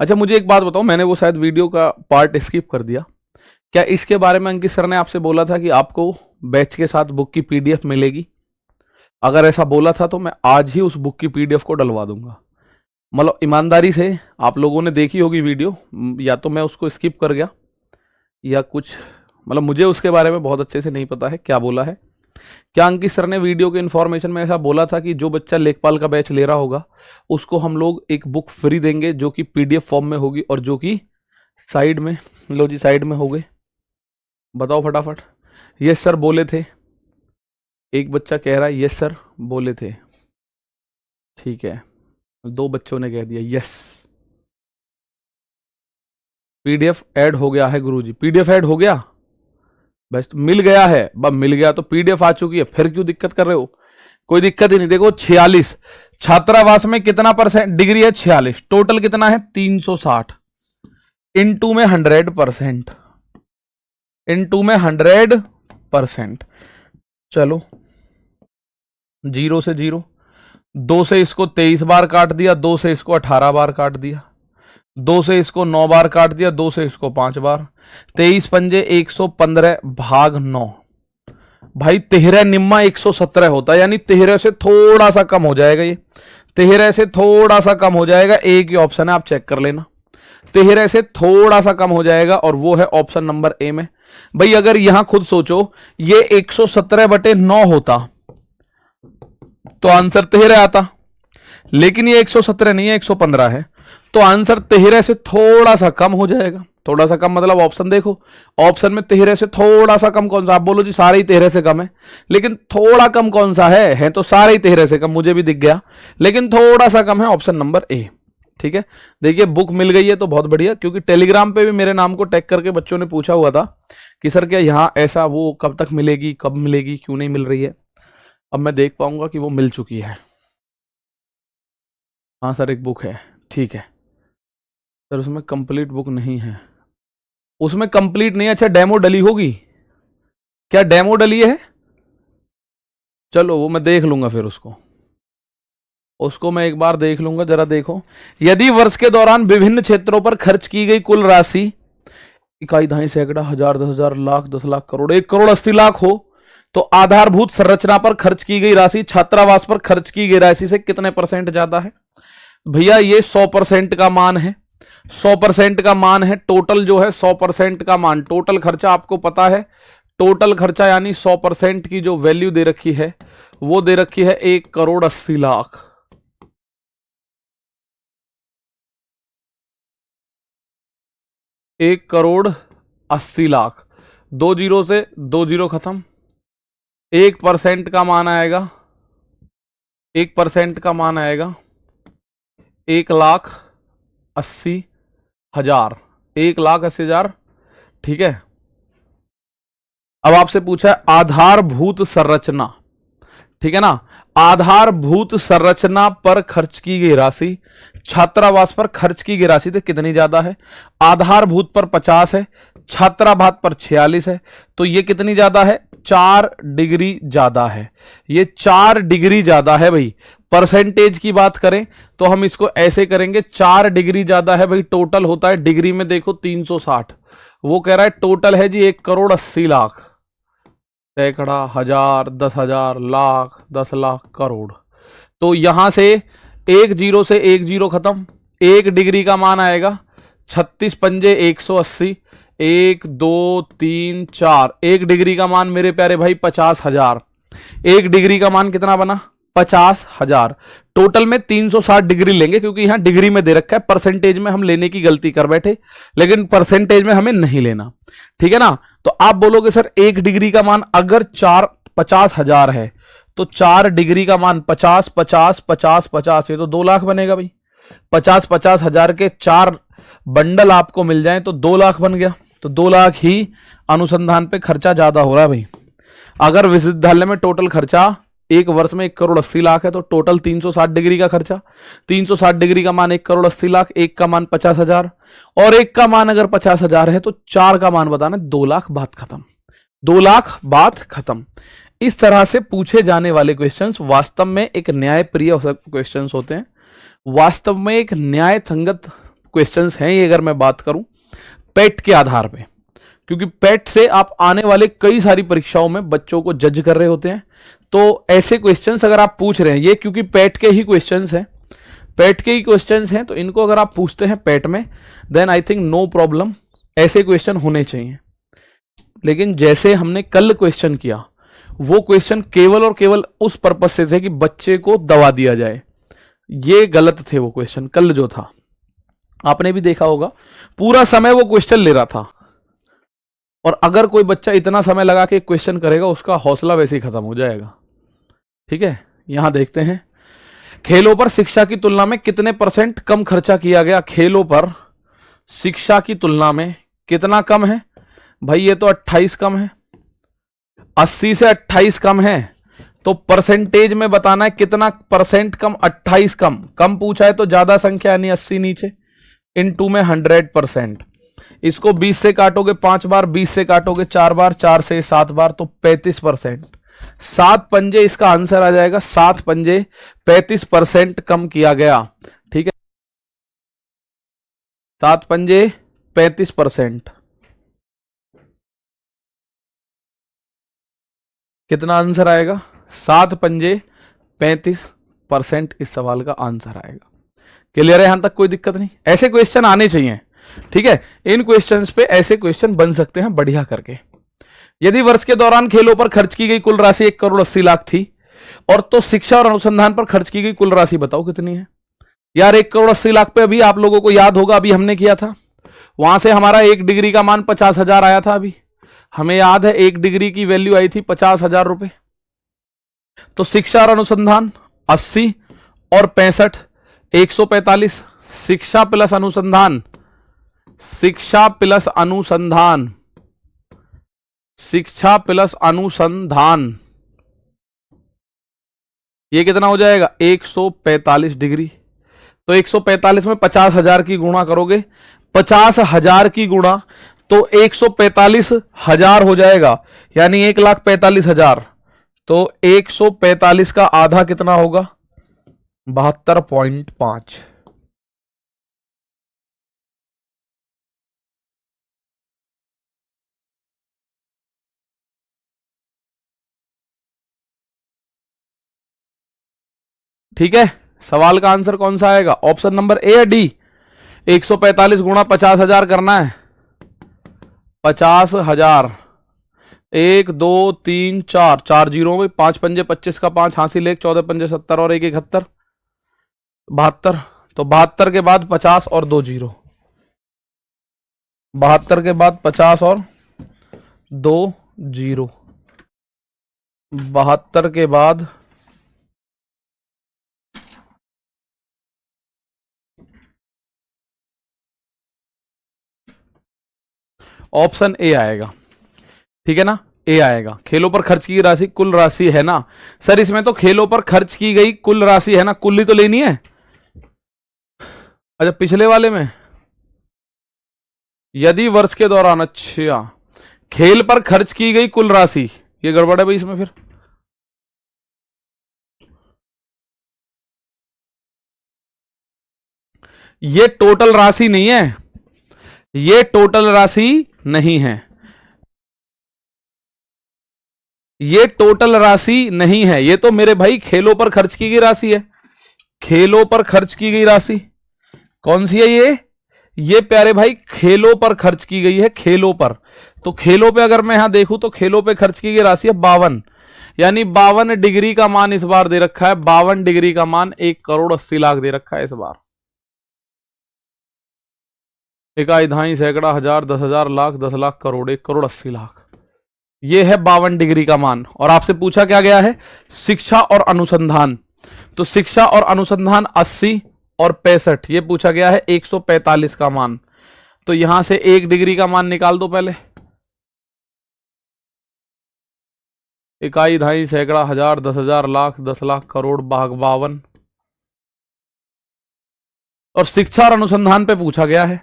अच्छा मुझे एक बात बताओ, मैंने वो शायद वीडियो का पार्ट स्किप कर दिया, क्या इसके बारे में अंकित सर ने आपसे बोला था कि आपको बैच के साथ बुक की पीडीएफ मिलेगी? अगर ऐसा बोला था तो मैं आज ही उस बुक की पीडीएफ को डलवा दूंगा। मतलब ईमानदारी से आप लोगों ने देखी होगी वीडियो, या तो मैं उसको स्किप कर गया या कुछ, मतलब मुझे उसके बारे में बहुत अच्छे से नहीं पता है क्या बोला है। क्या अंकित सर ने वीडियो के इन्फॉर्मेशन में ऐसा बोला था कि जो बच्चा लेखपाल का बैच ले रहा होगा उसको हम लोग एक बुक फ्री देंगे जो कि पीडीएफ फॉर्म में होगी और जो कि साइड में, लो जी साइड में हो गए, बताओ फटाफट। यस सर बोले थे, एक बच्चा कह रहा है यस सर बोले थे, ठीक है, 2 बच्चों ने कह दिया यस। पीडीएफ ऐड हो गया है गुरुजी, पीडीएफ ऐड हो गया, बस मिल गया है, बस मिल गया तो पीडीएफ आ चुकी है, फिर क्यों दिक्कत कर रहे हो? कोई दिक्कत ही नहीं। देखो 46 छात्रावास में कितना परसेंट डिग्री है? 46। टोटल कितना है? 360 इनटू में 100%, इनटू में 100%। चलो 0 से 0, 2 से इसको 23 बार काट दिया, 2 से इसको 18 बार काट दिया, 2 से इसको 9 बार काट दिया, 2 से इसको 5 बार, 23 पंजे 115 भाग 9। भाई 13 निम्मा 117 होता है, यानी 13 से थोड़ा सा कम हो जाएगा, ये 13 से थोड़ा सा कम हो जाएगा। एक ही ऑप्शन है, आप चेक कर लेना, 13 से थोड़ा सा कम हो जाएगा और वो है ऑप्शन नंबर ए में। भाई अगर यहां खुद सोचो ये 117/9 होता तो आंसर 13 आता, लेकिन ये 117 नहीं है, 115 है, तो आंसर 13 से थोड़ा सा कम हो जाएगा। थोड़ा सा कम मतलब ऑप्शन देखो, ऑप्शन में 13 से थोड़ा सा कम कौन सा? आप बोलो जी सारे ही 13 से कम है, लेकिन थोड़ा कम कौन सा है तो सारे ही 13 से कम, मुझे भी दिख गया, लेकिन थोड़ा सा कम है ऑप्शन नंबर ए। ठीक है, देखिए बुक मिल गई है तो बहुत बढ़िया, क्योंकि टेलीग्राम पे भी मेरे नाम को टैग करके बच्चों ने पूछा हुआ था कि सर क्या यहाँ ऐसा वो कब तक मिलेगी, कब मिलेगी, क्यों नहीं मिल रही है। अब मैं देख पाऊंगा कि वो मिल चुकी है। हाँ सर एक बुक है, ठीक है सर, उसमें कंप्लीट बुक नहीं है, उसमें कंप्लीट नहीं है। अच्छा डेमो डली होगी क्या? डेमो डली है, चलो वो मैं देख लूंगा, फिर उसको मैं एक बार देख लूंगा। जरा देखो, यदि वर्ष के दौरान विभिन्न क्षेत्रों पर खर्च की गई कुल राशि इकाई, दहाई, सैकड़ा, हजार, 10,000, लाख, 10 लाख, करोड़, 1 करोड़ 80 लाख हो तो आधारभूत संरचना पर खर्च की गई राशि छात्रावास पर खर्च की गई राशि से कितने परसेंट ज्यादा है? भैया ये 100% का मान है, 100% का मान है। टोटल जो है 100% का मान, टोटल खर्चा आपको पता है, टोटल खर्चा यानी 100% की जो वैल्यू दे रखी है वो दे रखी है 1 करोड़ 80 लाख। एक करोड़ 80 लाख, 2 जीरो से 2 जीरो खत्म, 1% का मान आएगा, 1% का मान आएगा 1,80,000, 1,80,000। ठीक है, अब आपसे पूछा है आधारभूत संरचना, ठीक है ना, आधारभूत संरचना पर खर्च की गई राशि छात्रावास पर खर्च की गई राशि से कितनी ज्यादा है? आधारभूत पर 50 है, छात्रावास पर 46 है, तो ये कितनी ज्यादा है? 4 डिग्री ज्यादा है। ये 4 डिग्री ज्यादा है भाई। परसेंटेज की बात करें तो हम इसको ऐसे करेंगे, 4 डिग्री ज्यादा है भाई। टोटल होता है डिग्री में देखो 360, वो कह रहा है टोटल है जी 1,80,00,000। सैकड़ा, हजार, 10,000, लाख, 10,00,000, करोड़। तो यहां से एक जीरो से एक जीरो खत्म। 1 डिग्री का मान आएगा 36 पंजे 180, 1 2 3 4। 1 डिग्री का मान मेरे प्यारे भाई 50,000। 1 डिग्री का मान कितना बना? 50,000। टोटल में 360 डिग्री लेंगे क्योंकि यहां डिग्री में दे रखा है, परसेंटेज में हम लेने की गलती कर बैठे, लेकिन परसेंटेज में हमें नहीं लेना। ठीक है ना? तो आप बोलोगे सर 1 डिग्री का मान अगर 50,000 है तो 4 डिग्री का मान 50 50 50 50, ये तो 2 लाख बनेगा भाई। 50,000 के 4 बंडल आपको मिल जाए तो 2 लाख बन गया। तो 2 लाख ही अनुसंधान पे खर्चा ज्यादा हो रहा है भाई। अगर विश्वविद्यालय में टोटल खर्चा एक वर्ष में 1,80,00,000 है तो टोटल 360 डिग्री का खर्चा। 360 डिग्री का मान 1,80,00,000, एक का मान 50,000 और एक का मान अगर 50,000 है तो 4 का मान बताना। 2 लाख, बात खत्म। 2 लाख, बात खत्म। इस तरह से पूछे जाने वाले क्वेश्चंस वास्तव में एक न्यायप्रिय क्वेश्चंस होते हैं, वास्तव में एक न्याय संगत क्वेश्चंस हैं ये, अगर मैं बात करूं पेट के आधार पे। क्योंकि पेट से आप आने वाले कई सारी परीक्षाओं में बच्चों को जज कर रहे होते हैं, तो ऐसे क्वेश्चंस अगर आप पूछ रहे हैं, ये क्योंकि पेट के ही क्वेश्चंस हैं, पेट के ही क्वेश्चंस हैं, तो इनको अगर आप पूछते हैं पेट में, then I think no problem, ऐसे क्वेश्चन होने चाहिए। लेकिन जैसे हमने कल क्वेश्चन किया, वो क्वेश्चन केवल और केवल उस पर्पज से थे कि बच्चे को दवा दिया जाए। ये गलत थे वो क्वेश्चन। कल जो था आपने भी देखा होगा, पूरा समय वो क्वेश्चन ले रहा था, और अगर कोई बच्चा इतना समय लगा के क्वेश्चन करेगा उसका हौसला वैसे ही खत्म हो जाएगा। ठीक है, यहां देखते हैं, खेलों पर शिक्षा की तुलना में कितने % कम खर्चा किया गया? खेलों पर शिक्षा की तुलना में कितना कम है भाई? ये तो 28 कम है, 80 से 28 कम है, तो परसेंटेज में बताना है कितना % कम। 28 कम, कम पूछा है तो ज्यादा संख्या यानी 80 नीचे, इनटू में 100%। इसको 20 से काटोगे 5 बार, 20 से काटोगे 4 बार, 4 से 7 बार, तो 35%। 7 पंजे इसका आंसर आ जाएगा। 7 पंजे 35% कम किया गया। ठीक है, 7 पंजे 35%। कितना आंसर आएगा? 7 पंजे 35% इस सवाल का आंसर आएगा। क्लियर है यहां तक? कोई दिक्कत नहीं, ऐसे क्वेश्चन आने चाहिए। ठीक है, इन क्वेश्चंस पे ऐसे क्वेश्चन बन सकते हैं बढ़िया करके। यदि वर्ष के दौरान खेलों पर खर्च की गई कुल राशि 1,80,00,000 थी, और तो शिक्षा और अनुसंधान पर खर्च की गई कुल राशि बताओ कितनी है? यार 1,80,00,000 पे अभी आप लोगों को याद होगा, अभी हमने किया था, वहां से हमारा 1 डिग्री का मान 50,000 आया था। अभी हमें याद है 1 डिग्री की वैल्यू आई थी 50,000 रुपए। तो शिक्षा और अनुसंधान 80 और 65, 145। शिक्षा प्लस अनुसंधान, शिक्षा प्लस अनुसंधान, शिक्षा प्लस अनुसंधान, ये कितना हो जाएगा? 145 डिग्री। तो 145 में 50,000 की गुणा करोगे, 50,000 की गुणा तो 145,000 हो जाएगा, यानी 1,45,000। तो 145 का आधा कितना होगा? 72.5। ठीक है, सवाल का आंसर कौन सा आएगा? ऑप्शन नंबर ए या डी? 145 गुणा 50,000 करना है। 50,000, 1 2 3 4, 4 जीरो में 5 पंजे 25 का 5 हासिल, 1 14 पंजे 70 और 1 71, 72। तो 72 के बाद 50 और 2 जीरो, 72 के बाद 50 और 2 जीरो, 72 के बाद ऑप्शन ए आएगा। ठीक है ना, ए आएगा। खेलों पर खर्च की राशि कुल राशि है ना सर, इसमें तो खेलों पर खर्च की गई कुल राशि है ना, कुल ही तो लेनी है। अच्छा पिछले वाले में यदि वर्ष के दौरान, अच्छा खेल पर खर्च की गई कुल राशि, ये गड़बड़ है भाई इसमें फिर। ये टोटल राशि नहीं है, ये टोटल राशि नहीं है, ये टोटल राशि नहीं है, ये तो मेरे भाई खेलों पर खर्च की गई राशि है। खेलों पर खर्च की गई राशि कौन सी है ये प्यारे भाई खेलों पर खर्च की गई है, खेलों पर। तो खेलों पे अगर मैं यहां देखूं तो खेलों पे खर्च की गई राशि है 52, यानी 52 डिग्री का मान इस बार दे रखा है, 52 डिग्री का मान 1,80,00,000 दे रखा है इस बार। इकाई, दहाई, सैकड़ा, हजार, 10,000, लाख, 10,00,000, करोड़, 1,80,00,000, ये है 52 डिग्री का मान। और आपसे पूछा क्या गया है, शिक्षा और अनुसंधान। तो शिक्षा और अनुसंधान 80 और 65, ये पूछा गया है 145 का मान। तो यहां से 1 डिग्री का मान निकाल दो पहले। इकाई, दहाई, सैकड़ा, हजार, 10,000, लाख, 10,00,000, करोड़, भाग 52। और शिक्षा और अनुसंधान पे पूछा गया है,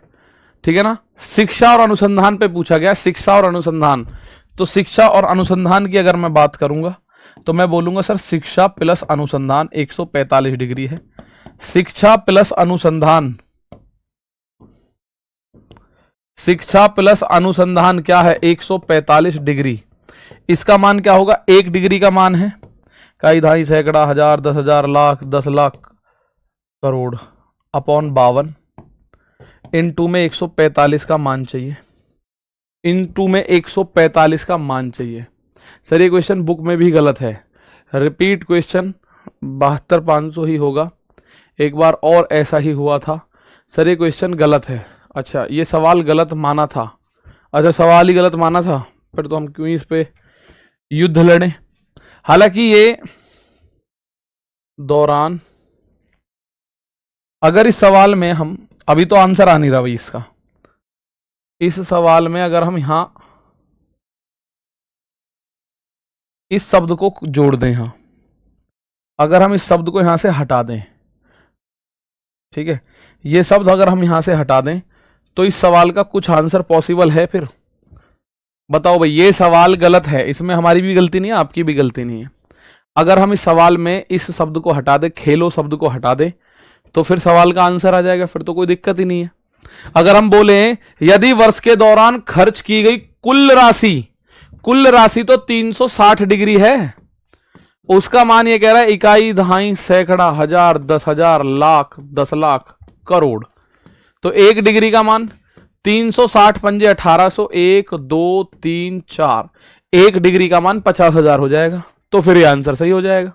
ठीक है ना, शिक्षा और अनुसंधान पे पूछा गया, शिक्षा और अनुसंधान। तो शिक्षा और अनुसंधान की अगर मैं बात करूंगा तो मैं बोलूंगा सर शिक्षा प्लस अनुसंधान 145 डिग्री है। शिक्षा प्लस अनुसंधान, शिक्षा प्लस अनुसंधान क्या है, 145 डिग्री। इसका मान क्या होगा, 1 डिग्री का मान है, इकाई, दहाई, सैकड़ा, हजार, 10,000, लाख, 10,00,000, करोड़, अपॉन 52। इनटू में 145 का मान चाहिए, इनटू में 145 का मान चाहिए। सर ये क्वेश्चन बुक में भी गलत है, रिपीट क्वेश्चन 72,500 ही होगा, एक बार और ऐसा ही हुआ था। सर ये क्वेश्चन गलत है। अच्छा ये सवाल गलत माना था, अच्छा सवाल ही गलत माना था, फिर तो हम क्यों इस पे युद्ध लड़ें। हालांकि ये दौरान, अगर इस सवाल में हम, अभी तो आंसर आ नहीं रहा भाई इसका, इस सवाल में अगर हम यहां इस शब्द को जोड़ दें, यहां अगर हम इस शब्द को यहां से हटा दें, ठीक है, ये शब्द अगर हम यहां से हटा दें तो इस सवाल का कुछ आंसर पॉसिबल है फिर। बताओ भाई, ये सवाल गलत है, इसमें हमारी भी गलती नहीं है, आपकी भी गलती नहीं है। अगर हम इस सवाल में इस शब्द को हटा दें, खेलो शब्द को हटा दें, तो फिर सवाल का आंसर आ जाएगा, फिर तो कोई दिक्कत ही नहीं है। अगर हम बोले यदि वर्ष के दौरान खर्च की गई कुल राशि, कुल राशि तो 360 डिग्री है, उसका मान ये कह रहा है इकाई, दहाई, सैकड़ा, हजार, 10,000, लाख, 10,00,000, करोड़। तो 1 डिग्री का मान 360 पंजे 1800, 1 2 3 4, 1 डिग्री का मान 50,000 हो जाएगा। तो फिर ये आंसर सही हो जाएगा,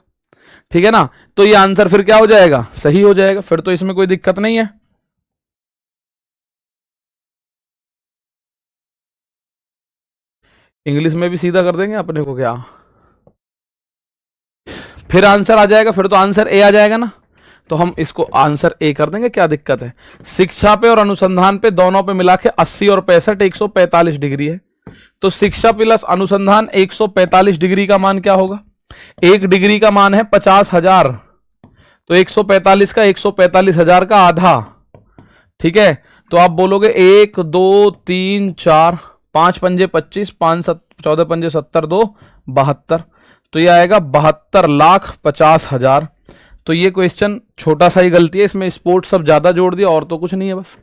ठीक है ना। तो ये आंसर फिर क्या हो जाएगा, सही हो जाएगा, फिर तो इसमें कोई दिक्कत नहीं है। इंग्लिश में भी सीधा कर देंगे अपने को, क्या फिर आंसर आ जाएगा, फिर तो आंसर ए आ जाएगा ना। तो हम इसको आंसर ए कर देंगे, क्या दिक्कत है। शिक्षा पे और अनुसंधान पे दोनों पे मिला के 80 और 65 145 डिग्री है। तो शिक्षा प्लस अनुसंधान 145 डिग्री का मान क्या होगा, 1 डिग्री का मान है 50,000, तो 145 का 145,000 का आधा, ठीक है। तो आप बोलोगे 1 2 3 4, 5 पंजे 25, 5 14 पंजे 70, 2 72, तो ये आएगा 72,50,000। तो ये क्वेश्चन छोटा सा ही गलती है, इसमें स्पोर्ट सब ज्यादा जोड़ दिया और तो कुछ नहीं है बस,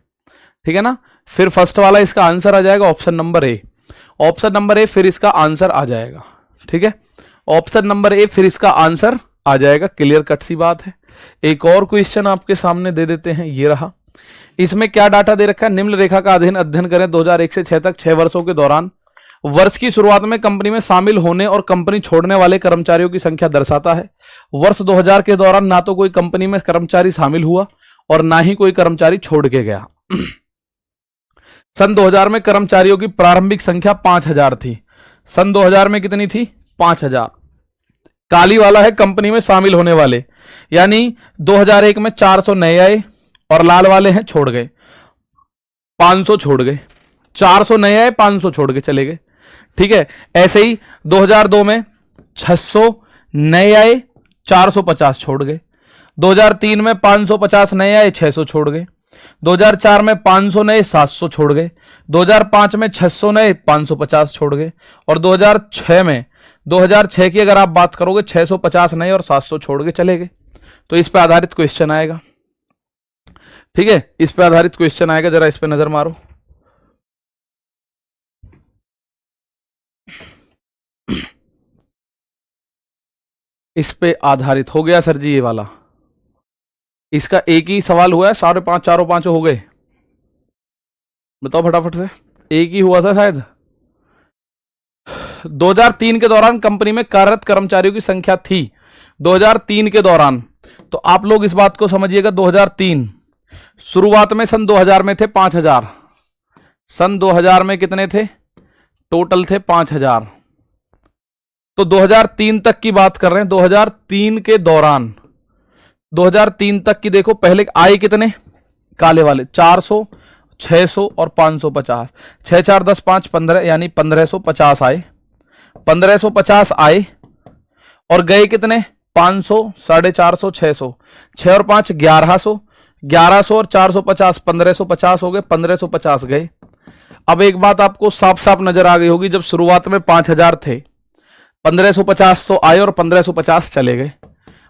ठीक है ना। फिर फर्स्ट वाला इसका आंसर आ जाएगा option number A, option number A फिर इसका आंसर आ जाएगा, ठीक है। ऑप्शन नंबर ए फिर इसका आंसर आ जाएगा, क्लियर कट सी बात है। एक और क्वेश्चन आपके सामने दे देते हैं, ये रहा। इसमें क्या डाटा दे रखा है, निम्न रेखा का अध्ययन करें 2001 से 6 तक 6 वर्षों के दौरान वर्ष की शुरुआत में कंपनी में शामिल होने और कंपनी छोड़ने वाले कर्मचारियों की संख्या दर्शाता है। वर्ष 2000 के दौरान ना तो कोई कंपनी में कर्मचारी शामिल हुआ और ना ही कोई कर्मचारी छोड़ के गया। सन 2000 में कर्मचारियों की प्रारंभिक संख्या 5000 थी। सन 2000 में कितनी थी, 5000। काली वाला है कंपनी में शामिल होने वाले, यानी 2001 में 400 नए आए और लाल वाले हैं छोड़ गए, 500 छोड़ गए। 400 नए आए, 500 छोड़ के चले गए। ठीक है, ऐसे ही 2002 में 600 नए आए, 450 छोड़ गए। 2003 में 550 नए आए, 600 छोड़ गए। 2004 में 500 नए, 700 छोड़ गए। 2005 में 600 नए, 550 छोड़ गए। और 2006 की अगर आप बात करोगे, 650 नए और 700 छोड़ के चले गए। तो इस पे आधारित क्वेश्चन आएगा। ठीक है, इस पे आधारित क्वेश्चन आएगा, जरा इस पे नजर मारो। इस पे आधारित हो गया सर जी ये वाला। इसका एक ही सवाल हुआ है, 5.5 चारों पांचों हो गए। बताओ फटाफट से, एक ही हुआ था शायद। 2003 के दौरान कंपनी में कार्यरत कर्मचारियों की संख्या थी 2003 के दौरान, तो आप लोग इस बात को समझिएगा। 2003 शुरुआत में सन 2000 में थे 5000, सन 2000 में कितने थे, टोटल थे 5000। तो 2003 तक की बात कर रहे हैं। 2003 के दौरान 2003 तक की देखो, पहले आए कितने काले वाले, 400, 600 और 550। 6 4 10 5 15, यानी 1550 आए। 1550 आए और गए कितने, 500, 450, 600। 6 और 5 1100, 1100 और 450, 1550 हो गए, 1550 गए। अब एक बात आपको साफ साफ नजर आ गई होगी, जब शुरुआत में 5000 थे, 1550 तो आए और 1550 चले गए।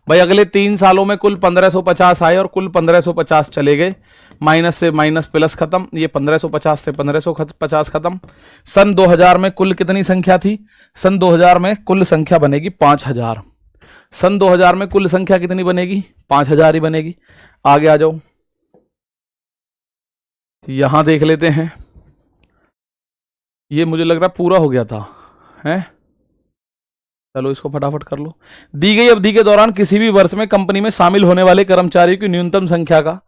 भाई अगले 3 सालों में कुल 1550 आए और कुल 1550 चले गए। माइनस से माइनस प्लस खत्म, ये 1550 से 1550 खत्म। सन 2000 में कुल कितनी संख्या थी, सन 2000 में कुल संख्या बनेगी 5000। सन 2000 में कुल संख्या कितनी बनेगी, 5000 ही बनेगी। आगे आ जाओ, यहां देख लेते हैं। ये मुझे लग रहा पूरा हो गया था, हैं? चलो इसको फटाफट कर लो। दी गई अवधि के दौरान किसी भी वर्ष में कंपनी में शामिल होने वाले कर्मचारियों की न्यूनतम संख्या का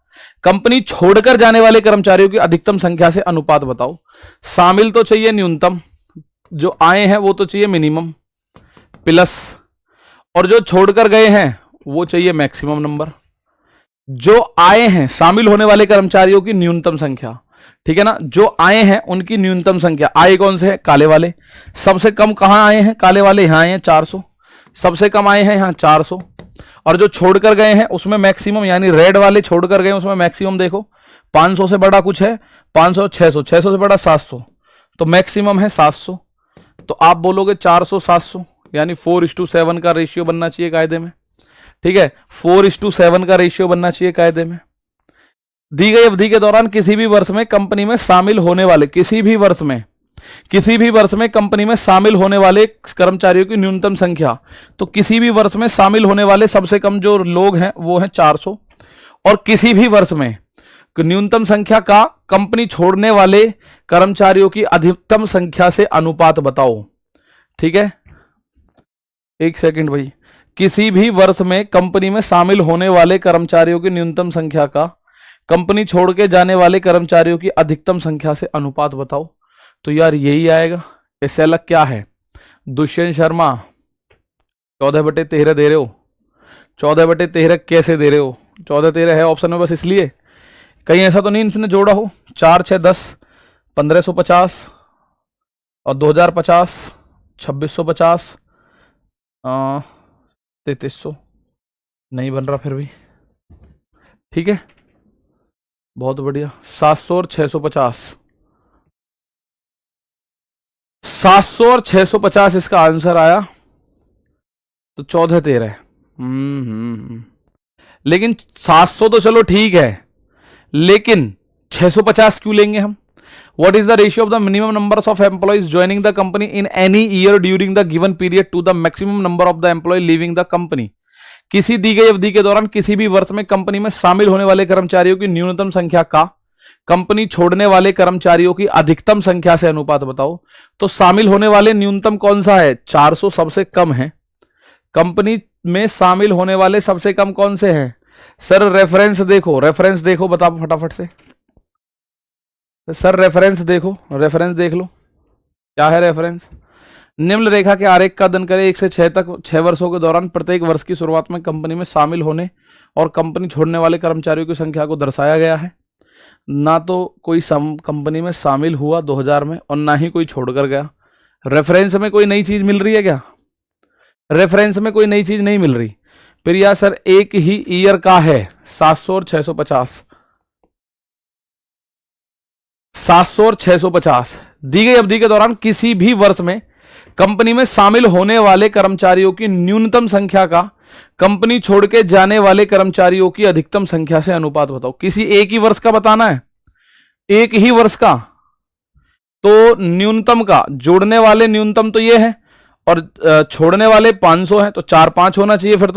कंपनी छोड़कर जाने वाले कर्मचारियों की अधिकतम संख्या से अनुपात बताओ। शामिल तो चाहिए न्यूनतम, जो आए हैं वो तो चाहिए मिनिमम प्लस, और जो छोड़कर गए हैं वो चाहिए मैक्सिमम नंबर। जो आए हैं, शामिल होने वाले कर्मचारियों की न्यूनतम संख्या, ठीक है ना, जो आए हैं उनकी न्यूनतम संख्या। आए कौन से हैं, काले वाले। सबसे कम कहां आए हैं, काले वाले यहां आए हैं 400। सबसे कम आए हैं यहां 400। और जो छोड़कर गए हैं उसमें मैक्सिमम, यानी रेड वाले छोड़कर गए उसमें मैक्सिमम देखो, 500 से बड़ा कुछ है 500, 600, 600 से बड़ा 700, तो मैक्सिमम है 700। तो आप बोलोगे 400 700, यानी 4:7 का रेशियो बनना चाहिए कायदे में। ठीक है, 4:7 का रेशियो बनना चाहिए कायदे में। दी गई अवधि के दौरान किसी भी वर्ष में कंपनी में शामिल होने वाले, किसी भी वर्ष में कंपनी में शामिल होने वाले कर्मचारियों की न्यूनतम संख्या, तो किसी भी वर्ष में शामिल होने वाले सबसे कम जो लोग हैं वो हैं 400। और किसी भी वर्ष में न्यूनतम संख्या का कंपनी छोड़ने वाले कर्मचारियों की अधिकतम संख्या से अनुपात बताओ। ठीक है, एक सेकंड भाई। किसी भी वर्ष में कंपनी में शामिल होने वाले कर्मचारियों की न्यूनतम संख्या का कंपनी छोड़ के जाने वाले कर्मचारियों की अधिकतम संख्या से अनुपात बताओ। तो यार यही आएगा। इससे अलग क्या है, दुष्यंत शर्मा 14/13 दे रहे हो। 14/13 कैसे दे रहे हो, 14/13 है ऑप्शन में बस इसलिए, कहीं ऐसा तो नहीं इसने जोड़ा हो। 4 6 10 1550 और 2050 2650 3300 नहीं बन रहा फिर भी। ठीक है, बहुत बढ़िया। 700 और 650, 700 और 650 इसका आंसर आया। तो 14/13। लेकिन 700 तो चलो ठीक है, लेकिन 650 क्यों लेंगे हम? What is the ratio of the minimum numbers of employees joining the company in any year during the given period to the maximum number of the employee leaving the company? किसी दी गई अवधि के दौरान किसी भी वर्ष में कंपनी में शामिल होने वाले कर्मचारियों की न्यूनतम संख्या का कंपनी छोड़ने वाले कर्मचारियों की अधिकतम संख्या से अनुपात बताओ। तो शामिल होने वाले न्यूनतम कौन सा है, 400 सबसे कम है। कंपनी में शामिल होने वाले सबसे कम कौन से हैं सर? रेफरेंस देखो, बताओ फटाफट से सर। रेफरेंस देखो, रेफरेंस देख लो, क्या है रेफरेंस? निम्न रेखा के आरेख का अध्ययन करें। 1 से 6 तक 6 वर्षों के दौरान प्रत्येक वर्ष की शुरुआत में कंपनी में शामिल होने और कंपनी छोड़ने वाले कर्मचारियों की संख्या को दर्शाया गया है। ना तो कोई कंपनी में शामिल हुआ 2000 में और ना ही कोई छोड़कर गया। रेफरेंस में कोई नई चीज मिल रही है क्या? रेफरेंस में कोई नई चीज नहीं मिल रही। फिर या सर एक ही ईयर का है 700 और 650, 700 और 650 दी गई अवधि के दौरान किसी भी वर्ष में कंपनी में शामिल होने वाले कर्मचारियों की न्यूनतम संख्या का कंपनी छोड़ के जाने वाले कर्मचारियों की अधिकतम संख्या से अनुपात बताओ। किसी एक ही वर्ष का बताना है, एक ही वर्ष का, तो न्यूनतम का, जोड़ने वाले न्यूनतम तो ये है और छोड़ने वाले 500 हैं, तो 4-5 होना चाहिए। फिर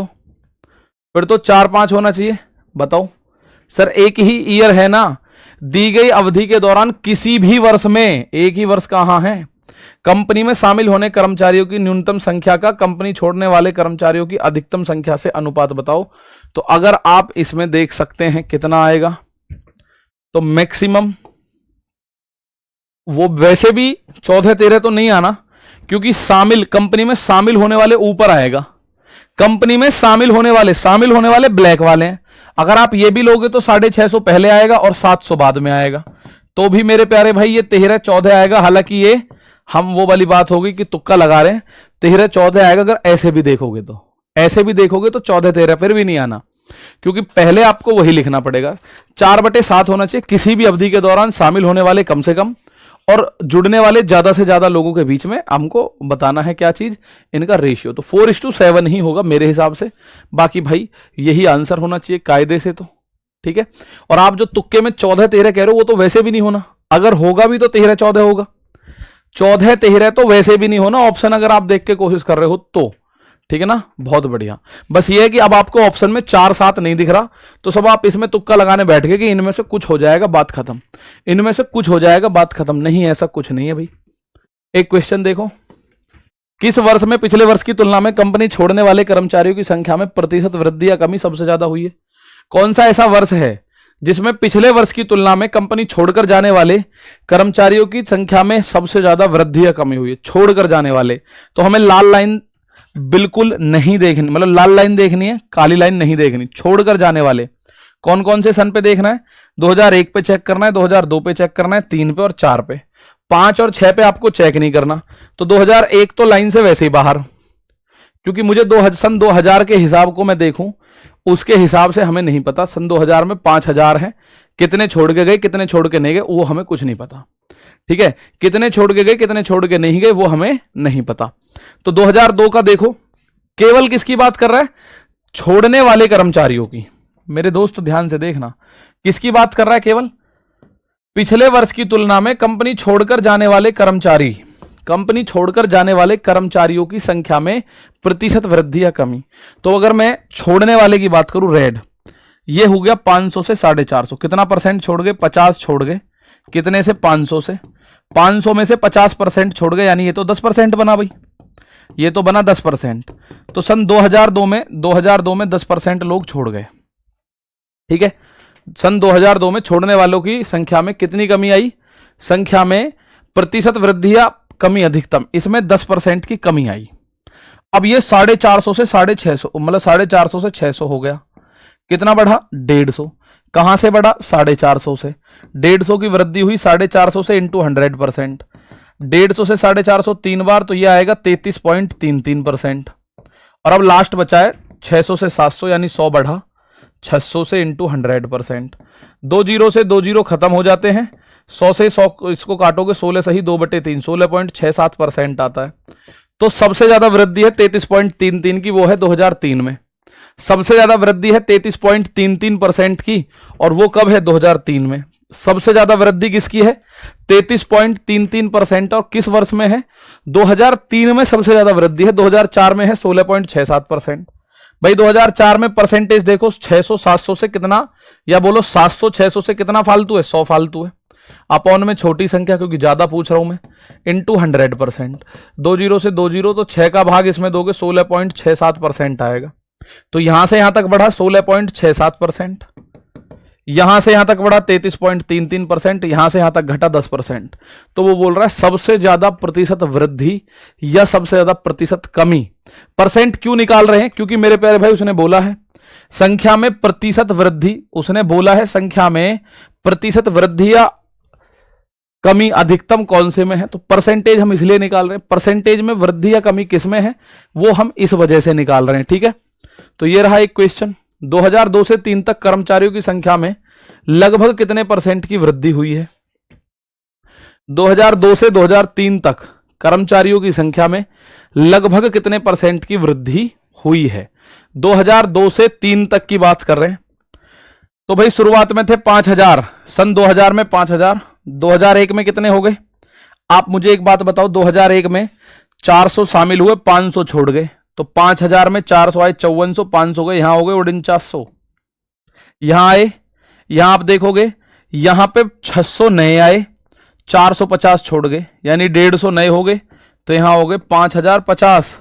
तो 4-5 होना चाहिए। बताओ सर, एक ही ईयर है ना, दी गई अवधि के दौरान किसी भी वर्ष में, एक ही वर्ष कहां है, कंपनी में शामिल होने कर्मचारियों की न्यूनतम संख्या का कंपनी छोड़ने वाले कर्मचारियों की अधिकतम संख्या से अनुपात बताओ। तो अगर आप इसमें देख सकते हैं कितना आएगा, तो मैक्सिमम, वो वैसे भी 14-13 तो नहीं आना, क्योंकि शामिल, कंपनी में शामिल होने वाले ऊपर आएगा। कंपनी में शामिल होने वाले ब्लैक वाले हैं। अगर आप ये भी लोगे तो 650 पहले आएगा और 700 बाद में आएगा, तो भी मेरे प्यारे भाई ये 13-14 आएगा। हालांकि ये हम वो वाली बात होगी कि तुक्का लगा रहे हैं, 13-14 आएगा। अगर ऐसे भी देखोगे तो 14-13 फिर भी नहीं आना, क्योंकि पहले आपको वही लिखना पड़ेगा। 4/7 होना चाहिए। किसी भी अवधि के दौरान शामिल होने वाले कम से कम और जुड़ने वाले ज्यादा से ज्यादा लोगों के बीच में हमको बताना है क्या चीज, इनका रेशियो। तो 4:7 ही होगा मेरे हिसाब से। बाकी भाई यही आंसर होना चाहिए कायदे से, तो ठीक है। और आप जो तुक्के में 14-13 कह रहे हो वो तो वैसे भी नहीं होना, अगर होगा भी तो 13-14 होगा। 14-13 तो वैसे भी नहीं होना, ऑप्शन अगर आप देख के कोशिश कर रहे हो तो, ठीक है ना। बहुत बढ़िया। बस ये है कि अब आपको ऑप्शन में 4-7 नहीं दिख रहा, तो सब आप इसमें तुक्का लगाने बैठ गए कि इनमें से कुछ हो जाएगा, बात खत्म, इनमें से कुछ हो जाएगा, बात खत्म। नहीं, ऐसा कुछ नहीं है भाई। एक क्वेश्चन देखो, किस वर्ष में पिछले वर्ष की तुलना में कंपनी छोड़ने वाले कर्मचारियों की संख्या में प्रतिशत वृद्धि या कमी सबसे ज्यादा हुई है? कौन सा ऐसा वर्ष है जिसमें पिछले वर्ष की तुलना में कंपनी छोड़कर जाने वाले कर्मचारियों की संख्या में सबसे ज्यादा वृद्धि या कमी हुई है? छोड़कर जाने वाले, तो हमें लाल लाइन बिल्कुल नहीं देखनी, मतलब लाल लाइन देखनी है, काली लाइन नहीं देखनी। छोड़कर जाने वाले कौन कौन से सन पे देखना है? 2001 पे चेक करना है, 2002 पे चेक करना है, 3 पे और 4 पे। 5 और 6 पे आपको चेक नहीं करना। तो 2001 तो लाइन से वैसे ही बाहर, क्योंकि मुझे सन 2000 के हिसाब को मैं देखूं, उसके हिसाब से हमें नहीं पता। सन 2000 में 5000 है, कितने छोड़ के गए कितने छोड़ के नहीं गए वो हमें कुछ नहीं पता, ठीक है। कितने छोड़ के गए कितने छोड़ के नहीं गए वो हमें नहीं पता। तो 2002 का देखो, केवल किसकी बात कर रहा है? छोड़ने वाले कर्मचारियों की। मेरे दोस्त ध्यान से देखना, किसकी बात कर रहा है? केवल पिछले वर्ष की तुलना में कंपनी छोड़कर जाने वाले कर्मचारी, कंपनी छोड़कर जाने वाले कर्मचारियों की संख्या में प्रतिशत वृद्धि या कमी। तो अगर मैं छोड़ने वाले की बात करूं, रेड, ये हो गया 500 से 450। कितना परसेंट छोड़ गए? 50 छोड़ गए। कितने से? 500 से। 500 में से 50% छोड़ गए, यानी ये तो 10% बना भाई, ये तो बना 10%। तो सन 2002 में 10% लोग छोड़ गए, ठीक है। सन 2002 में छोड़ने वालों की संख्या में कितनी कमी आई? संख्या में प्रतिशत वृद्धि या कमी अधिकतम, इसमें 10% की कमी आई। अब ये 450 से 650, मतलब 450 से 600 हो गया। कितना बढ़ा? 150। कहां से बढ़ा? 450 से। 150 की वृद्धि हुई 450 से इंटू 100%। 150 से 450 3 बार, तो ये आएगा 33.33%। और अब लास्ट बचा है 600 से 700, यानी 100 बढ़ा 600 से इंटू 100%। 2 जीरो से 2 जीरो खत्म हो जाते हैं। 100 से 100 इसको काटोगे, 16 सही 2/3, 16.67% आता है। तो सबसे ज्यादा वृद्धि है 33.33 की, वो है 2003 में। सबसे ज्यादा वृद्धि है 33.33% की, और वो कब है? 2003 में। सबसे ज्यादा वृद्धि किसकी है? 33.33%। और किस वर्ष में है? 2003 में सबसे ज्यादा वृद्धि है। 2004 में है 16.67%। भाई 2004 में परसेंटेज देखो, 600-700 से कितना, या बोलो 700-600 से कितना फालतू है? 100 फालतू है। अपॉन में छोटी संख्या, क्योंकि ज्यादा पूछ रहा हूं मैं, इंटू 100%। 2 जीरो से 2 जीरो, तो 6 का भाग इसमें दोगे 16.67% आएगा। तो यहां से यहां तक बढ़ा 16.67%, यहां से यहां तक बढ़ा 33.33%, यहां से यहां तक घटा 10%। तो वो बोल रहा है सबसे ज्यादा प्रतिशत वृद्धि या सबसे ज्यादा प्रतिशत कमी। परसेंट क्यों निकाल रहे हैं? क्योंकि मेरे प्यारे भाई उसने बोला है संख्या में प्रतिशत वृद्धि, उसने बोला है संख्या में प्रतिशत वृद्धि या कमी अधिकतम कौन से में है, तो परसेंटेज हम इसलिए निकाल रहे हैं, परसेंटेज में वृद्धि या कमी किस में है वो हम इस वजह से निकाल रहे हैं। ठीक है, तो ये रहा एक क्वेश्चन। 2002 से 3 तक कर्मचारियों की संख्या में लगभग कितने परसेंट की वृद्धि हुई है? 2002 से 2003 तक कर्मचारियों की संख्या में लगभग कितने परसेंट की वृद्धि हुई है? 2002 से 3 तक की बात कर रहे हैं। तो भाई शुरुआत में थे 5000, सन 2000 में 5000, 2001 में कितने हो गए? आप मुझे एक बात बताओ, 2001 में 400 शामिल हुए, 500 छोड़ गए, तो 5000 में 400 आए, 5400, 500 गए, यहां हो गए 4900। यहां आए, यहां आप देखोगे यहां पे 600 नए आए, 450 छोड़ गए, यानी 150 नए हो गए, तो यहां हो गए 5050।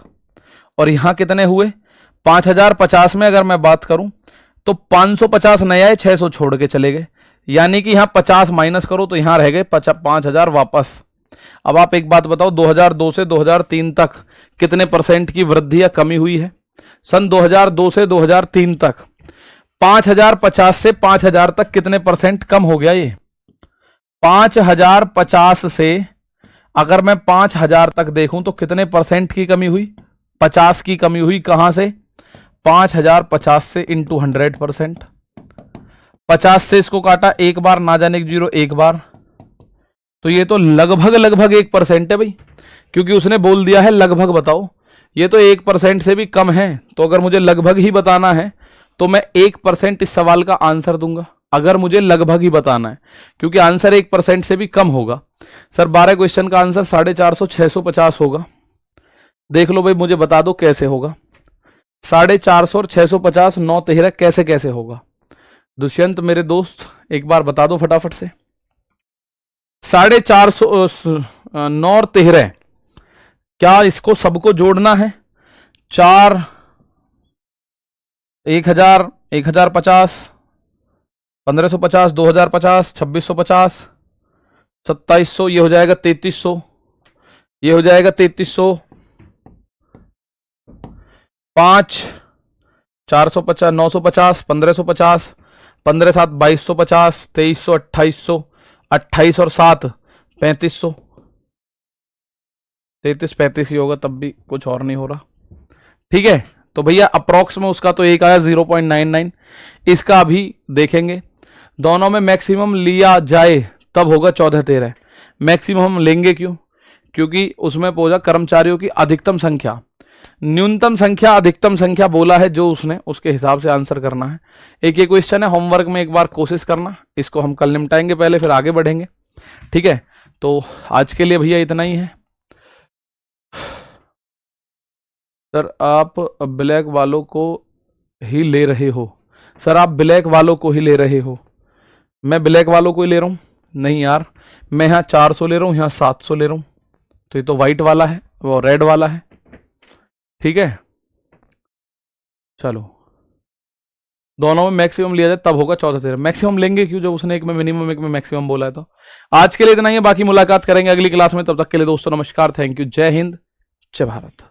और यहां कितने हुए? 5050 में अगर मैं बात करूं तो 550 नए आए, 600 छोड़ के चले गए, यानी कि यहां 50 माइनस करो तो यहां रह गए 5000 वापस। अब आप एक बात बताओ, 2002 से 2003 तक कितने परसेंट की वृद्धि या कमी हुई है? सन 2002 से 2003 तक 5050 से 5000 तक कितने परसेंट कम हो गया? ये 5050 से अगर मैं 5000 तक देखूं तो कितने परसेंट की कमी हुई? 50 की कमी हुई। कहां से? 5050 से इंटू 100%। 50 से इसको काटा एक बार, ना जाने एक जीरो एक बार, तो ये तो लगभग 1% है भाई, क्योंकि उसने बोल दिया है लगभग बताओ। ये तो 1% से भी कम है, तो अगर मुझे लगभग ही बताना है तो मैं 1% इस सवाल का आंसर दूंगा, अगर मुझे लगभग ही बताना है, क्योंकि आंसर 1% से भी कम होगा। सर 12 क्वेश्चन का आंसर 450, 650 होगा। देख लो भाई, मुझे बता दो कैसे होगा। 450 और 650, 9 13 कैसे कैसे होगा? दुष्यंत मेरे दोस्त एक बार बता दो फटाफट से। 450, 9 और 13, क्या इसको सबको जोड़ना है? 4, 1000, 1050, 1550, 2050, 2650, 2700, ये हो जाएगा 3300, ये हो जाएगा 3300, 5, 450, 950, 1550, 15 7 2250, 2300, 2800, 28 और 7 3500, 33 35 ही होगा, तब भी कुछ और नहीं हो रहा। ठीक है, तो भैया अप्रोक्स में उसका तो एक आया 0.99, इसका अभी देखेंगे। दोनों में मैक्सिमम लिया जाए तब होगा 14 13। मैक्सिमम हम लेंगे क्यों? क्योंकि उसमें पूछा कर्मचारियों की अधिकतम संख्या, न्यूनतम संख्या अधिकतम संख्या बोला है जो उसने, उसके हिसाब से आंसर करना है। एक ये क्वेश्चन है, होमवर्क में एक बार कोशिश करना, इसको हम कल निपटाएंगे पहले, फिर आगे बढ़ेंगे। ठीक है, तो आज के लिए भैया इतना ही है। सर आप ब्लैक वालों को ही ले रहे हो? सर आप ब्लैक वालों को ही ले रहे हो? मैं ब्लैक वालों को ही ले रहा हूँ? नहीं यार, मैं यहाँ 400 ले रहा हूँ, यहाँ 700 ले रहा हूँ, तो ये तो वाइट वाला है, वो रेड वाला है। ठीक है, चलो दोनों में मैक्सिमम लिया जाए तब होगा 14 13। मैक्सिमम लेंगे क्यों जब उसने एक में मिनिमम एक में मैक्सिमम बोला है? तो आज के लिए इतना ही है, बाकी मुलाकात करेंगे अगली क्लास में। तब तक के लिए दोस्तों नमस्कार, थैंक यू, जय हिंद, जय भारत।